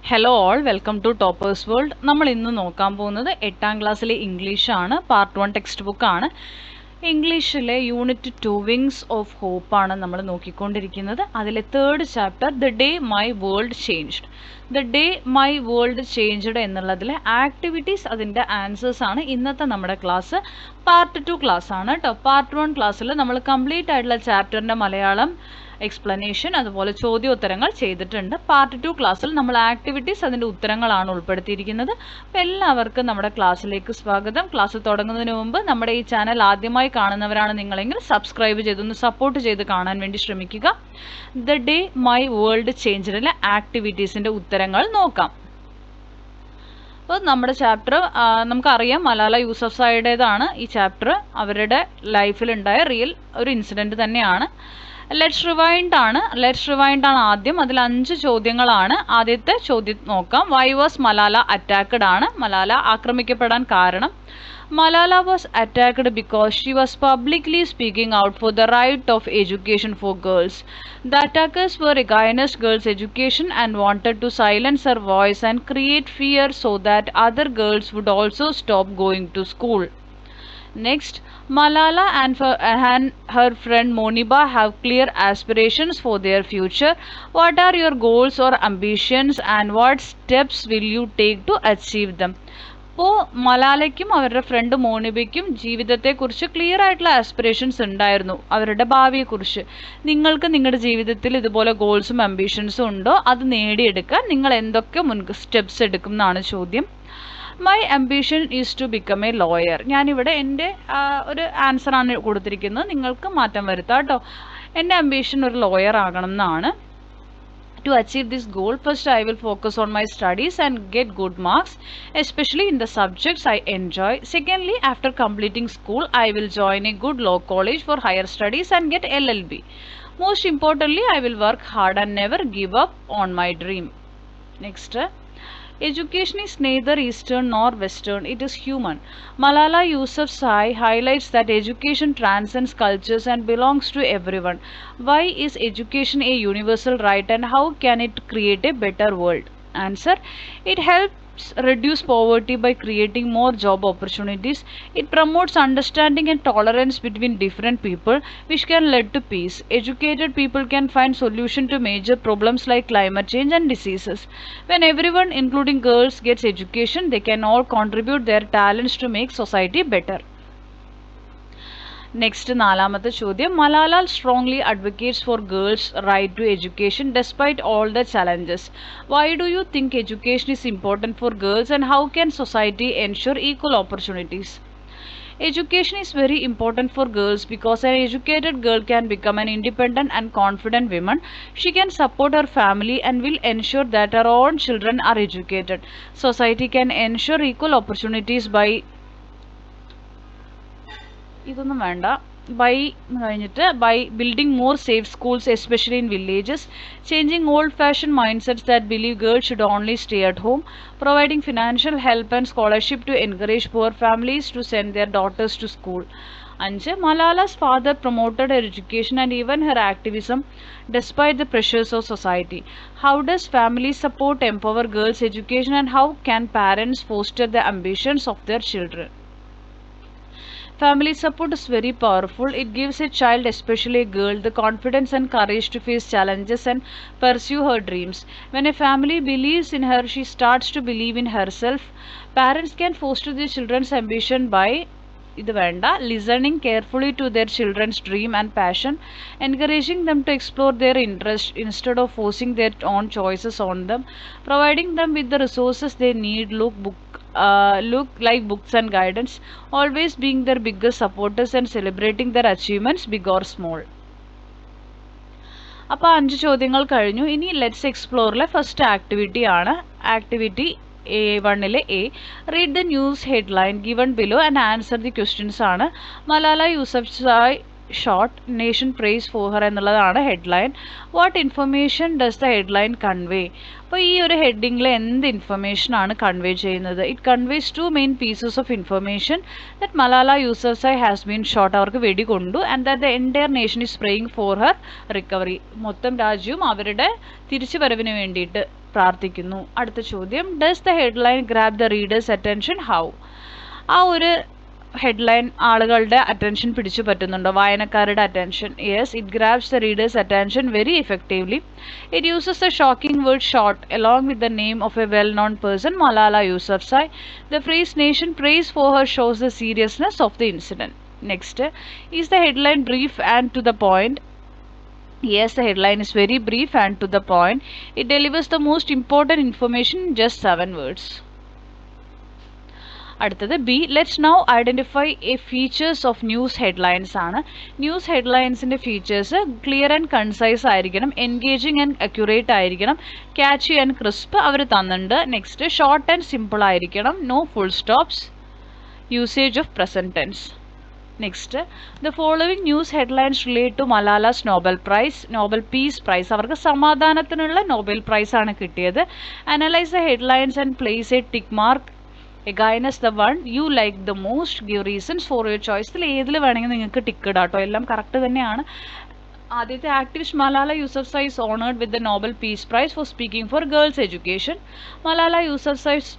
Hello all, welcome to toppers world. നമ്മൾ ഇന്ന് നോക്കാൻ പോകുന്നത് 8ാം ക്ലാസ്സിലെ ഇംഗ്ലീഷാണ്. പാർട്ട് 1 ടെക്സ്റ്റ് ബുക്കാണ്. ഇംഗ്ലീഷിലെ യൂണിറ്റ് 2 വിങ്സ് ഓഫ് ഹോപ്പ് ആണ് നമ്മൾ നോക്കിക്കൊണ്ടിരിക്കുന്നത്. അതിലെ 3rd chapter the day my world changed. The day my world changed എന്നുള്ളതിലെ ആക്ടിവിറ്റീസ്, അതിൻ്റെ ആൻസേഴ്സ് ആണ് ഇന്നത്തെ നമ്മുടെ ക്ലാസ്. പാർട്ട് 2 ക്ലാസ് ആണ് കേട്ടോ. പാർട്ട് 1 ക്ലാസ്സിൽ നമ്മൾ കംപ്ലീറ്റ് ആയിട്ടുള്ള ചാപ്റ്ററിൻ്റെ മലയാളം എക്സ്പ്ലനേഷൻ അതുപോലെ ചോദ്യോത്തരങ്ങൾ ചെയ്തിട്ടുണ്ട്. പാർട്ട് 2 ക്ലാസ്സിൽ നമ്മൾ ആക്ടിവിറ്റീസ്, അതിൻ്റെ ഉത്തരങ്ങളാണ് ഉൾപ്പെടുത്തിയിരിക്കുന്നത്. അപ്പോൾ എല്ലാവർക്കും നമ്മുടെ ക്ലാസ്സിലേക്ക് സ്വാഗതം. ക്ലാസ് തുടങ്ങുന്നതിന് മുമ്പ് നമ്മുടെ ഈ ചാനൽ ആദ്യമായി കാണുന്നവരാണ് നിങ്ങളെങ്കിൽ സബ്സ്ക്രൈബ് ചെയ്തൊന്ന് സപ്പോർട്ട് ചെയ്ത് കാണാൻ വേണ്ടി ശ്രമിക്കുക. ദ ഡേ മൈ വേൾഡ് ചേഞ്ച്ഡിലെ ആക്ടിവിറ്റീസിൻ്റെ ഉത്തരങ്ങൾ നോക്കാം. അപ്പോൾ നമ്മുടെ ചാപ്റ്റർ നമുക്കറിയാം, മലാല യൂസഫ്സായുടേതാണ് ഈ ചാപ്റ്റർ. അവരുടെ ലൈഫിലുണ്ടായ റിയൽ ഒരു ഇൻസിഡൻറ്റ് തന്നെയാണ്. ലെറ്റ്സ് റിവൈൻഡ് ആണ് ആദ്യം. അതിൽ 5 ചോദ്യങ്ങളാണ്. ആദ്യത്തെ ചോദ്യം നോക്കാം. വൈ വാസ് മലാല അറ്റാക്ക്ഡ് ആണ്. മലാല ആക്രമിക്കപ്പെടാൻ കാരണം, Malala was attacked because she was publicly speaking out for the right of education for girls. The attackers were against girls' education and wanted to silence her voice and create fear so that other girls would also stop going to school. Next, Malala and her friend Moniba have clear aspirations for their future. What are your goals or ambitions and what steps will you take to achieve them? അപ്പോൾ മലാലയ്ക്കും അവരുടെ front മോണിബയ്ക്കും ജീവിതത്തെക്കുറിച്ച് clear ആയിട്ടുള്ള aspirations ഉണ്ടായിരുന്നു, അവരുടെ ഭാവിയെക്കുറിച്ച്. നിങ്ങൾക്ക് നിങ്ങളുടെ ജീവിതത്തിൽ ഇതുപോലെ ഗോൾസും അംബിഷൻസും ഉണ്ടോ? അത് നേടിയെടുക്കാൻ നിങ്ങൾ എന്തൊക്കെ സ്റ്റെപ്സ് എടുക്കും എന്നാണ് ചോദ്യം. My ambition is to become a lawyer. ഞാനിവിടെ എൻ്റെ ഒരു ആൻസറാണ് കൊടുത്തിരിക്കുന്നത്, നിങ്ങൾക്ക് മാറ്റം വരുത്താം കേട്ടോ. എൻ്റെ അംബിഷൻ ഒരു ലോയർ ആകണം എന്നാണ്. To achieve this goal, first I will focus on my studies and get good marks, especially in the subjects I enjoy. Secondly, after completing school, I will join a good law college for higher studies and get LLB. Most importantly, I will work hard and never give up on my dream. Next, education is neither Eastern nor Western, it is human. Malala Yousafzai highlights that education transcends cultures and belongs to everyone. Why is education a universal right and how can it create a better world? Answer: it helps reduce poverty by creating more job opportunities. It promotes understanding and tolerance between different people, which can lead to peace. Educated people can find solution to major problems like climate change and diseases. When everyone, including girls, gets education, they can all contribute their talents to make society better. Next, 4ാമത്തെ ചോദ്യം. Malala strongly advocates for girls right to education despite all the challenges. Why do you think education is important for girls and how can society ensure equal opportunities? Education is very important for girls because an educated girl can become an independent and confident woman. She can support her family and will ensure that her own children are educated. Society can ensure equal opportunities by building more safe schools, especially in villages, changing old-fashioned mindsets that believe girls should only stay at home, providing financial help and scholarship to encourage poor families to send their daughters to school. 5. Malala's father promoted her education and even her activism despite the pressures of society. How does family support empower girls' education and how can parents foster the ambitions of their children? Family support is very powerful. It gives a child, especially a girl, the confidence and courage to face challenges and pursue her dreams. When a family believes in her, she starts to believe in herself. Parents can foster their children's ambition by listening carefully to their children's dream and passion, encouraging them to explore their interest instead of forcing their own choices on them, providing them with the resources they need, look like books and guidance, always being their biggest supporters and celebrating their achievements, big or small. അപ്പോൾ 5 ചോദ്യങ്ങൾ കഴിഞ്ഞു. ഇനി let's എക്സ്പ്ലോറിലെ first activity ആണ്. Activity A1ലെ A, read the news headline given below and answer the questions ആണ്. Malala Yousafzai shot nation prays for her എന്നുള്ളതാണ് headline. What information does the headline convey? അപ്പോൾ ഈ ഒരു ഹെഡിങ്ങിൽ എന്ത് ഇൻഫർമേഷനാണ് കൺവേ ചെയ്യുന്നത്? It conveys 2 main pieces of information. That Malala Yousafzai has been shot, അവർക്ക് വെടികൊണ്ടു, and that the entire nation is praying for Har recovery. മൊത്തം രാജ്യവും അവരുടെ തിരിച്ചു വരവിന് വേണ്ടിയിട്ട് പ്രാർത്ഥിക്കുന്നു. അടുത്ത ചോദ്യം, does the headline grab the readers attention how? ആ ഒരു ഹെഡ്ലൈൻ ആളുകളുടെ അറ്റൻഷൻ പിടിച്ചു പറ്റുന്നുണ്ടോ, വായനക്കാരുടെ attention? Yes, it grabs the readers attention very effectively. It uses the shocking word shot along with the name of a well-known person, Malala Yousafzai. The phrase nation praise for her shows the seriousness of the incident. Next, is the headline brief and to the point? Yes, the headline is very brief and to the point. It delivers the most important information in just 7 words. അടുത്തത് B, let's now identify a features of news headlines ആണ്. News ഹെഡ്ലൈൻസിൻ്റെ features clear and concise ആയിരിക്കണം, engaging and accurate ആയിരിക്കണം, catchy and crisp അവർ തന്നിട്ടുണ്ട്. Next, short and simple ആയിരിക്കണം, no full stops, usage of present tense. Next, the following news headlines relate to Malala's Nobel peace prize. അവർക്ക് സമാധാനത്തിനുള്ള Nobel prize ആണ് കിട്ടിയത്. Analyse the headlines and place a tick mark against the one you like the most, give reasons for your choice. ഇതിൽ ഏതിൽ വേണമെങ്കിൽ നിങ്ങൾക്ക് tick ഇടാം കേട്ടോ, എല്ലാം കറക്റ്റ് തന്നെയാണ്. ആദ്യത്തെ, activist Malala Yousafzai is honored with the Nobel Peace Prize for speaking for girls' education. Malala Yousafzai's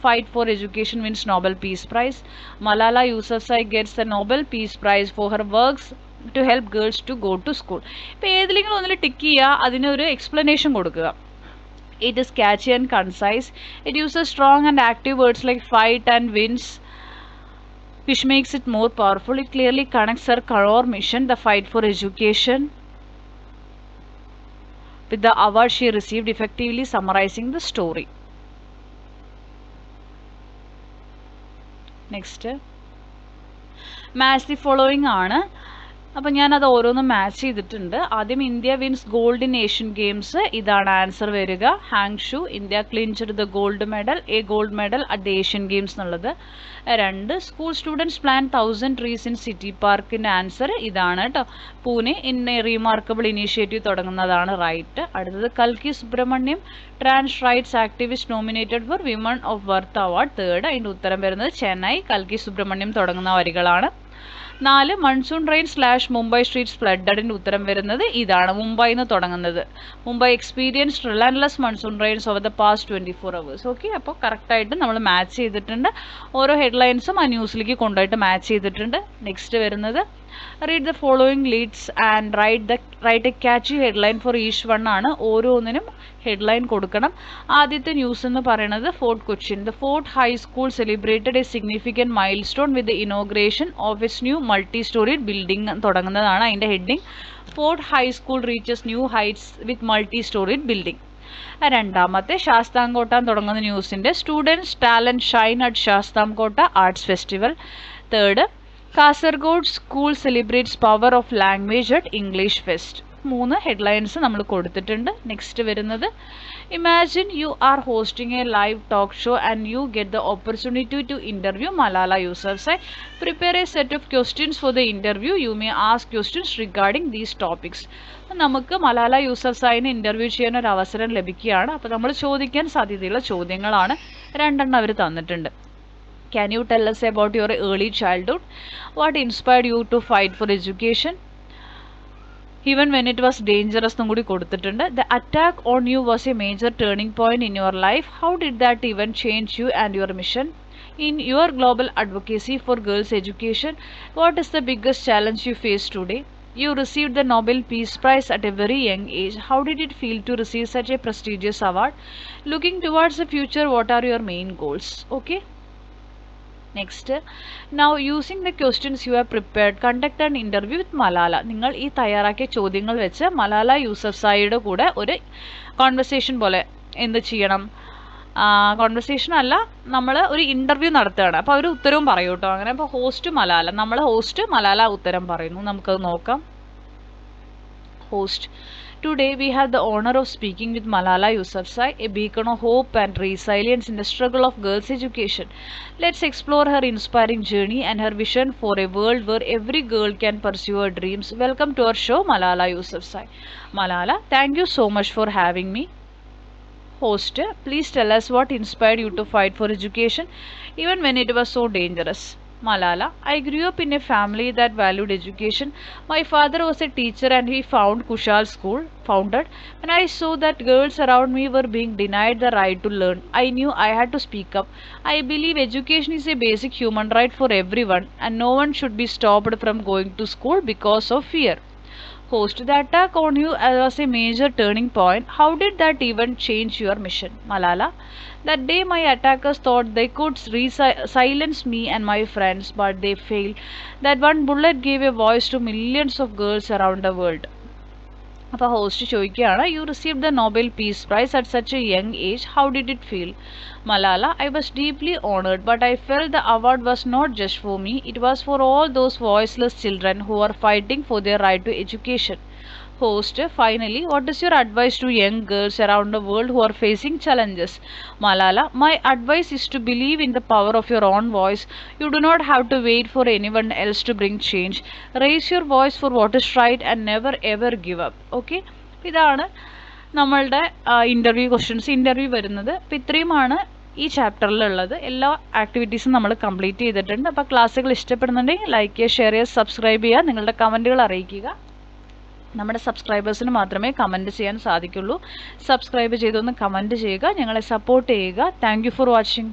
fight for education wins Nobel Peace Prize. Malala Yousafzai gets the Nobel Peace Prize for her works to help girls to go to school. ഇപ്പോൾ ഏതിലെങ്കിലും ഒന്നിൽ tick ചെയ്യുക, അതിനൊരു explanation കൊടുക്കുക. It is catchy and concise. It uses strong and active words like fight and wins, which makes it more powerful. It clearly connects her core mission, the fight for education, with the award she received, effectively summarizing the story. Next, match the following ആണ്. അപ്പം ഞാനത് ഓരോന്ന് match ചെയ്തിട്ടുണ്ട്. ആദ്യം, India wins gold in Asian games. ഇതാണ് answer വരിക. Hangzhou, India clinched the gold medal, a gold medal at the Asian games എന്നുള്ളത്. 2, school students plan 1000 trees in city പാർക്കിൻ്റെ ആൻസർ ഇതാണ് കേട്ടോ. Pune in a remarkable initiative തുടങ്ങുന്നതാണ് right. അടുത്തത്, കൽക്കി Subramaniam, trans rights activist nominated for women of worth award. 3, അതിൻ്റെ ഉത്തരം വരുന്നത് ചെന്നൈ, കൽക്കി സുബ്രഹ്മണ്യം തുടങ്ങുന്ന വരികളാണ്. 4, മൺസൂൺ റെയിൻ / മുംബൈ സ്ട്രീറ്റ്സ് ഫ്ലഡഡിൻ്റെ ഉത്തരം വരുന്നത് ഇതാണ്, മുംബൈ എന്ന് തുടങ്ങുന്നത്. Mumbai experienced relentless monsoon rains over the past 24 hours. Okay, അപ്പോൾ കറക്റ്റായിട്ട് നമ്മൾ മാച്ച് ചെയ്തിട്ടുണ്ട്. ഓരോ ഹെഡ്ലൈൻസും ആ ന്യൂസിലേക്ക് കൊണ്ടുപോയിട്ട് മാച്ച് ചെയ്തിട്ടുണ്ട്. നെക്സ്റ്റ് വരുന്നത്, read the following leads and write a catchy headline for each one ആണ്. ഓരോന്നിനും ഹെഡ്ലൈൻ കൊടുക്കണം. ആദ്യത്തെ ന്യൂസ് എന്ന് പറയുന്നത്, fort Cochin, the fort high school celebrated a significant milestone with the inauguration of its new multi storey building തുടങ്ങുന്നതാണ് അതിൻ്റെ heading. Fort high school reaches new heights with multi storey building. രണ്ടാമത്തെ, ശാസ്താംകോട്ട തുടങ്ങുന്ന ന്യൂസിൻ്റെ, students talent shine at Sasthamcotta arts festival. 3, Kasaragod school celebrates power of language at English fest. 3 headlines നമ്മൾ കൊടുത്തിട്ടുണ്ട്. Next വരുന്നത്, imagine you are hosting a live talk show and you get the opportunity to interview Malala Yousafzai. Prepare a set of questions for the interview. You may ask questions regarding these topics. നമുക്ക് Malala യൂസഫ്സൈനെ interview ചെയ്യാൻ ഒരു അവസരം ലഭിക്കുകയാണ്. അപ്പോൾ നമ്മൾ ചോദിക്കാൻ സാധ്യതയുള്ള ചോദ്യങ്ങളാണ്. 2 അവർ തന്നിട്ടുണ്ട്. Can you tell us about your early childhood? What inspired you to fight for education? Even when it was dangerous എന്നും കൂടി കൊടുത്തിട്ടുണ്ട്. The attack on you was a major turning point in your life. How did that event change you and your mission? In your global advocacy for girls' education, what is the biggest challenge you face today? You received the Nobel Peace Prize at a very young age. How did it feel to receive such a prestigious award? Looking towards the future, what are your main goals? Okay. Next, now using the questions you have prepared, conduct an interview with Malala. നിങ്ങൾ ഈ തയ്യാറാക്കിയ ചോദ്യങ്ങൾ വെച്ച് മലാല യൂസഫ്സായിയുടെ കൂടെ ഒരു conversation പോലെ എന്ത് ചെയ്യണം, കോൺവെർസേഷൻ അല്ല, നമ്മൾ ഒരു ഇൻ്റർവ്യൂ നടത്തുകയാണ്. അപ്പോൾ അവർ ഉത്തരവും പറയും കേട്ടോ. അങ്ങനെ അപ്പോൾ ഹോസ്റ്റ് മലാല, നമ്മൾ ഹോസ്റ്റ് മലാല ഉത്തരം പറയുന്നു. നമുക്കത് നോക്കാം. Host, today we have the honor of speaking with Malala Yousafzai, a beacon of hope and resilience in the struggle of girls' education. Let's explore her inspiring journey and her vision for a world where every girl can pursue her dreams. Welcome to our show, Malala Yousafzai. Malala, thank you so much for having me. Host, please tell us what inspired you to fight for education even when it was so dangerous. Malala, I grew up in a family that valued education. My father was a teacher and he found Kushal School founded. When I saw that girls around me were being denied the right to learn, I knew I had to speak up. I believe education is a basic human right for everyone and no one should be stopped from going to school because of fear. Host, the attack on you was a major turning point. How did that even change your mission? Malala, that day my attackers thought they could silence me and my friends, but they failed. That one bullet gave a voice to millions of girls around the world. അപ്പോൾ host ചോദിക്കുകയാണ്, you receive the Nobel peace prize at such a young age, how did it feel? Malala, I was deeply honored, but I felt the award was not just for me, it was for all those voiceless children who are fighting for their right to education. Host, finally, what is your advice to young girls around the world who are facing challenges? Malala, my advice is to believe in the power of your own voice. You do not have to wait for anyone else to bring change. Raise your voice for what is right and never ever give up. Okay? ഇതാണ് നമ്മളുടെ interview questions interview വരുന്നത്. അപ്പോൾ ഇത്രയുമാണ് ഈ ചാപ്റ്ററിലുള്ളത്. എല്ലാ ആക്ടിവിറ്റീസും നമ്മൾ complete ചെയ്തിട്ടുണ്ട്. അപ്പോൾ ക്ലാസ്സുകൾ ഇഷ്ടപ്പെടുന്നുണ്ടെങ്കിൽ ലൈക്ക് ചെയ്യുക, ഷെയർ ചെയ്യുക, സബ്സ്ക്രൈബ് ചെയ്യുക, നിങ്ങളുടെ കമൻറ്റുകൾ അറിയിക്കുക. നമ്മുടെ സബ്സ്ക്രൈബേഴ്സിന് മാത്രമേ കമൻറ്റ് ചെയ്യാൻ സാധിക്കുള്ളൂ. സബ്സ്ക്രൈബ് ചെയ്തൊന്ന് കമൻറ്റ് ചെയ്യുക, ഞങ്ങളെ സപ്പോർട്ട് ചെയ്യുക. Thank you for watching.